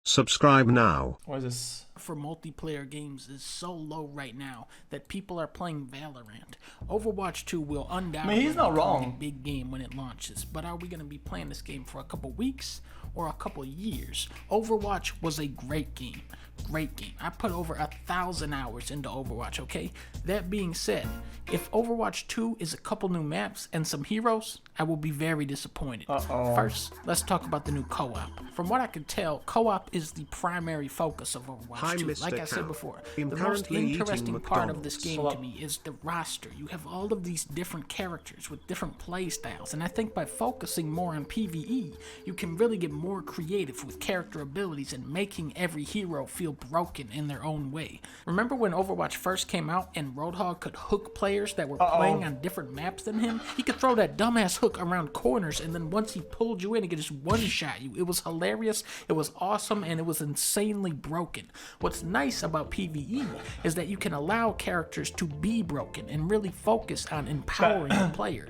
Subscribe now. What is this? For multiplayer games is so low right now that people are playing Valorant. Overwatch 2 will undoubtedly he's not become wrong. a big game when it launches, but are we going to be playing this game for a couple weeks or a couple years? Overwatch was a great game. Great game. I put over 1,000 hours into Overwatch, okay? That being said, if Overwatch 2 is a couple new maps and some heroes, I will be very disappointed. First, let's talk about the new co-op. From what I can tell, co-op is the primary focus of Overwatch 2. Like I said before, the most interesting part of this game to me is the roster. You have all of these different characters with different play styles, and I think by focusing more on PvE, you can really get more creative with character abilities and making every hero feel broken in their own way. Remember when Overwatch first came out and Roadhog could hook players that were playing on different maps than him? He could throw that dumbass hook around corners, and then once he pulled you in, he could just one-shot you. It was hilarious, it was awesome, and it was insanely broken. What's nice about PvE is that you can allow characters to be broken and really focus on empowering the player.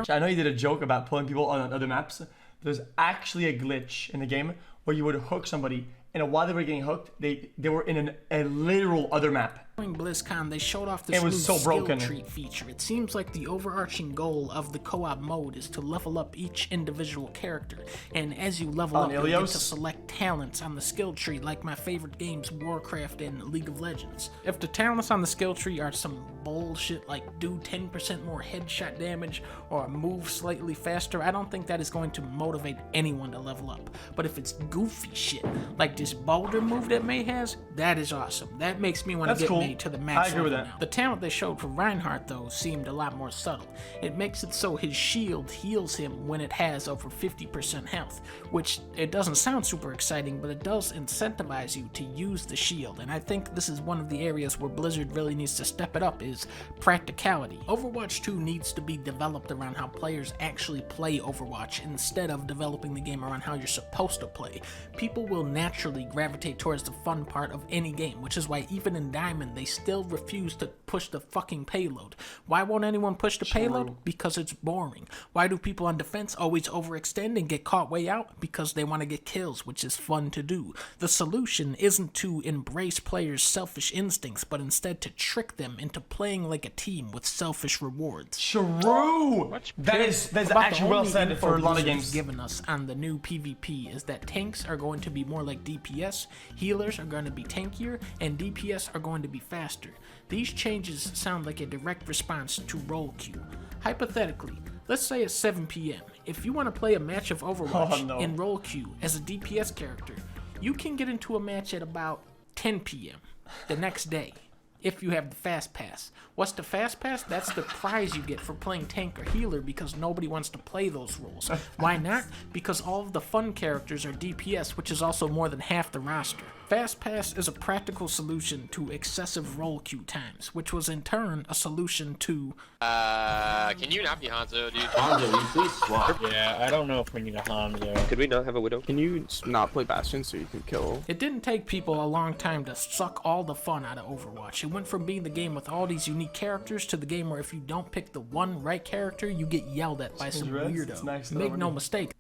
I know you did a joke about pulling people on other maps. There's actually a glitch in the game where you would hook somebody, and while they were getting hooked, they were in a literal other map. During BlizzCon, they showed off this new skill tree feature. It seems like the overarching goal of the co-op mode is to level up each individual character, and as you level up, you get to select talents on the skill tree, like my favorite games, Warcraft and League of Legends. If the talents on the skill tree are some bullshit like do 10% more headshot damage or move slightly faster, I don't think that is going to motivate anyone to level up. But if it's goofy shit, like this boulder move that Mei has, that is awesome. That makes me want to get Mei to the max level now. The talent they showed for Reinhardt, though, seemed a lot more subtle. It makes it so his shield heals him when it has over 50% health, which it doesn't sound super exciting, but it does incentivize you to use the shield, and I think this is one of the areas where Blizzard really needs to step it up, is practicality. Overwatch 2 needs to be developed around how players actually play Overwatch instead of developing the game around how you're supposed to play. People will naturally gravitate towards the fun part of any game, which is why even in Diamond, they still refuse to push the fucking payload. Why won't anyone push the payload? Because it's boring. Why do people on defense always overextend and get caught way out? Because they want to get kills, which is fun to do. The solution isn't to embrace players' selfish instincts, but instead to trick them into playing like a team with selfish rewards. True! That's actually well said for a lot of games. Given us on the new PvP is that tanks are going to be more like DPS, healers are going to be tankier, and DPS are going to be faster. These changes sound like a direct response to roll queue. Hypothetically, let's say it's 7 p.m. If you want to play a match of Overwatch in roll queue as a DPS character, you can get into a match at about 10 p.m. the next day, if you have the fast pass. What's the fast pass? That's the prize you get for playing tank or healer, because nobody wants to play those roles. Why not? Because all of the fun characters are DPS, which is also more than half the roster. Fast pass is a practical solution to excessive roll queue times, which was in turn a solution to... Can you not be Hanzo, dude? Hanzo, you please swap. Yeah, I don't know if we need a Hanzo. Could we not have a Widow? Can you not play Bastion so you can kill? It didn't take people a long time to suck all the fun out of Overwatch. It went from being the game with all these unique characters to the game where if you don't pick the one right character, you get yelled at by some weirdo. Make no mistake,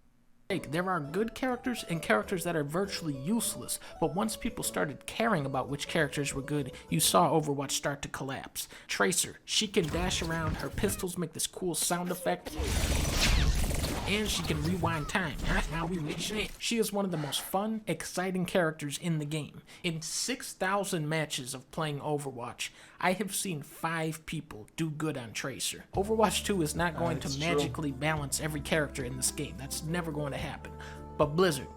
there are good characters and characters that are virtually useless, but once people started caring about which characters were good, you saw Overwatch start to collapse. Tracer, she can dash around, her pistols make this cool sound effect, and she can rewind time. She is one of the most fun, exciting characters in the game. In 6,000 matches of playing Overwatch, I have seen 5 people do good on Tracer. Overwatch 2 is not going to magically balance every character in this game. That's never going to happen. But Blizzard,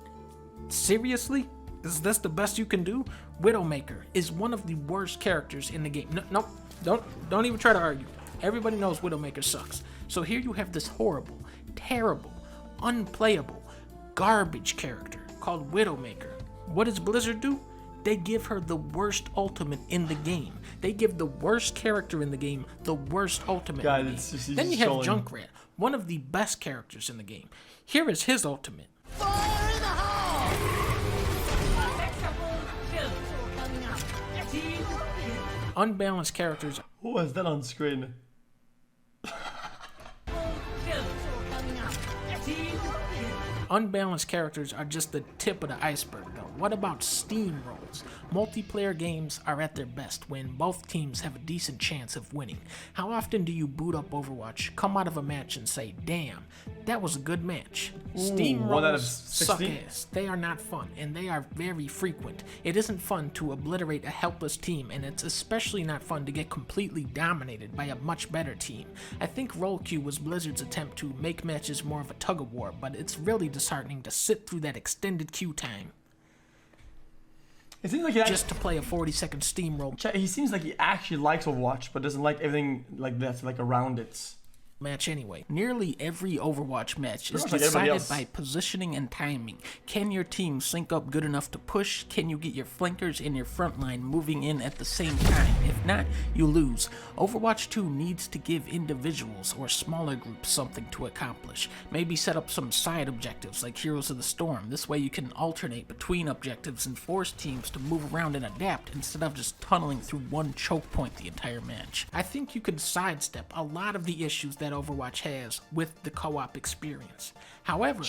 seriously? Is this the best you can do? Widowmaker is one of the worst characters in the game. No, don't even try to argue. Everybody knows Widowmaker sucks. So here you have this horrible, terrible, unplayable, garbage character called Widowmaker. What does Blizzard do? They give her the worst ultimate in the game. They give the worst character in the game the worst ultimate in the game. Then you have Junkrat, one of the best characters in the game. Here is his ultimate. Fire in the hole! Unbalanced characters. Who was that on screen? Unbalanced characters are just the tip of the iceberg, though. what about steamrolls? Multiplayer games are at their best when both teams have a decent chance of winning. How often do you boot up Overwatch, come out of a match and say, damn, that was a good match? Steamrolls suck ass. They are not fun, and they are very frequent. It isn't fun to obliterate a helpless team, and it's especially not fun to get completely dominated by a much better team. I think roll queue was Blizzard's attempt to make matches more of a tug-of-war, but it's really disheartening to sit through that extended queue time. It seems like just to play a 40-second steamroll. He seems like he actually likes Overwatch, but doesn't like everything like that's like around it. Match anyway. Nearly every Overwatch match is decided by positioning and timing. Can your team sync up good enough to push? Can you get your flankers and your front line moving in at the same time? If not, you lose. Overwatch 2 needs to give individuals or smaller groups something to accomplish. Maybe set up some side objectives like Heroes of the Storm. This way you can alternate between objectives and force teams to move around and adapt instead of just tunneling through one choke point the entire match. I think you could sidestep a lot of the issues that Overwatch has with the co-op experience. However,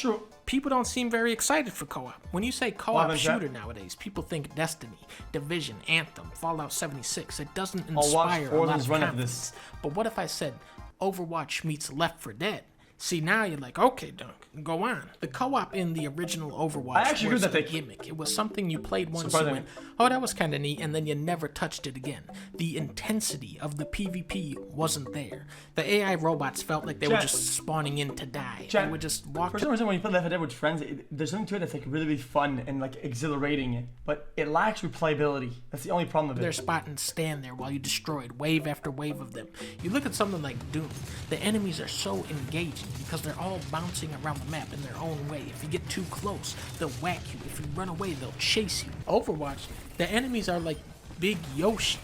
people don't seem very excited for co-op. When you say co-op shooter nowadays, people think Destiny, Division, Anthem, Fallout 76. It doesn't inspire a lot of confidence. But what if I said Overwatch meets Left 4 Dead? See, now you're like, okay, Dunk, go on. The co-op in the original Overwatch was a gimmick. It was something you played once and went, oh, that was kind of neat, and then you never touched it again. The intensity of the PvP wasn't there. The AI robots felt like they were just spawning in to die. They would just walk. For some reason, when you play Left 4 Dead with friends, there's something to it that's like really fun and like exhilarating, but it lacks replayability. That's the only problem with it. Their spot and stand there while you destroyed wave after wave of them. You look at something like Doom. The enemies are so engaging because they're all bouncing around the map in their own way. If you get too close, they'll whack you. If you run away, they'll chase you. Overwatch, the enemies are like Big Yoshi.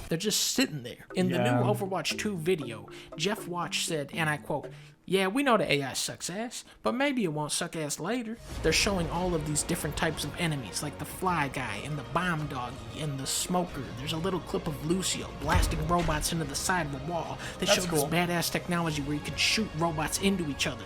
They're just sitting there. In the new Overwatch 2 video, Jeff Watch said, and I quote, "Yeah, we know the AI sucks ass, but maybe it won't suck ass later." They're showing all of these different types of enemies, like the fly guy and the bomb doggy and the smoker. There's a little clip of Lucio blasting robots into the side of the wall. They show this badass technology where you can shoot robots into each other.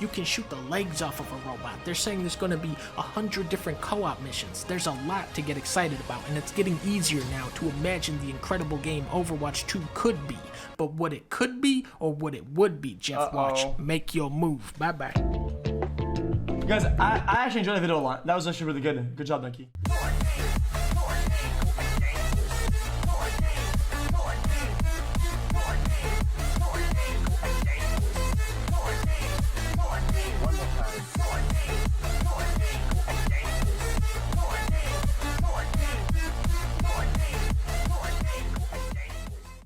You can shoot the legs off of a robot. They're saying there's going to be 100 different co-op missions. There's a lot to get excited about, and it's getting easier now to imagine the incredible game Overwatch 2 could be. But what it could be, or what it would be, Jeff Watch, make your move. Bye-bye. Guys, I actually enjoyed the video a lot. That was actually really good. Good job, Dunkey.